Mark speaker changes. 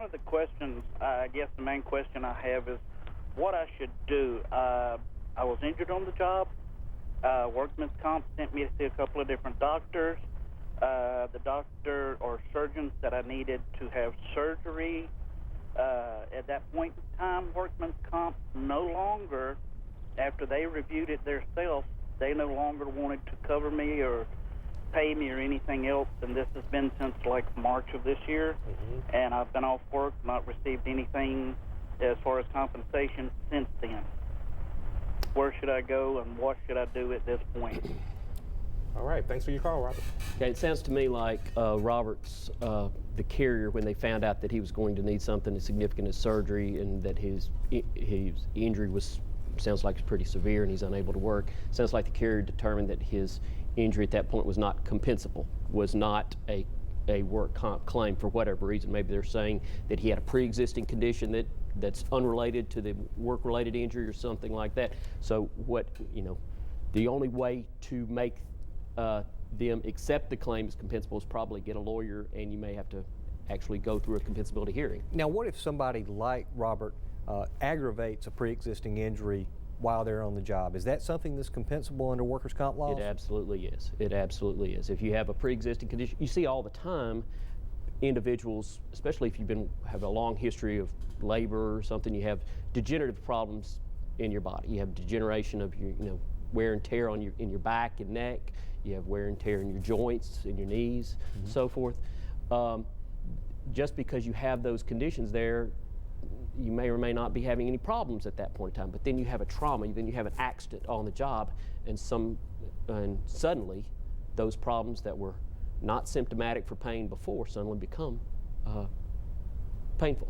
Speaker 1: of the questions, I guess the main question I have is what I should do. I was injured on the job. Workman's Comp sent me to see a couple of different doctors. The doctor or surgeon said I needed to have surgery. At that point in time, Workman's Comp no longer, after they reviewed it themselves, they no longer wanted to cover me or pay me or anything else, and this has been since like March of this year, and I've been off work, not received anything as far as compensation since then. Where should I go and what should I do at this point?
Speaker 2: All right, thanks for your call, Robert.
Speaker 3: Okay, it sounds to me like Robert's, the carrier, when they found out that he was going to need something as significant as surgery and that his injury was, sounds like it's pretty severe and he's unable to work, sounds like the carrier determined that his injury at that point was not compensable, was not a work comp claim for whatever reason. Maybe they're saying that he had a pre-existing condition that's unrelated to the work-related injury or something like that. So the only way to make them accept the claim as compensable is probably get a lawyer, and you may have to actually go through a compensability hearing.
Speaker 4: Now, what if somebody like Robert aggravates a pre-existing injury while they're on the job? Is that something that's compensable under workers' comp laws?
Speaker 3: It absolutely is. It absolutely is. If you have a pre-existing condition, you see all the time individuals, especially if have a long history of labor or something, you have degenerative problems in your body. You have degeneration of your, wear and tear in your back and neck. You have wear and tear in your joints, in your knees, so forth. Just because you have those conditions there, you may or may not be having any problems at that point in time. But then you have a trauma, then you have an accident on the job, and suddenly those problems that were not symptomatic for pain before suddenly become painful.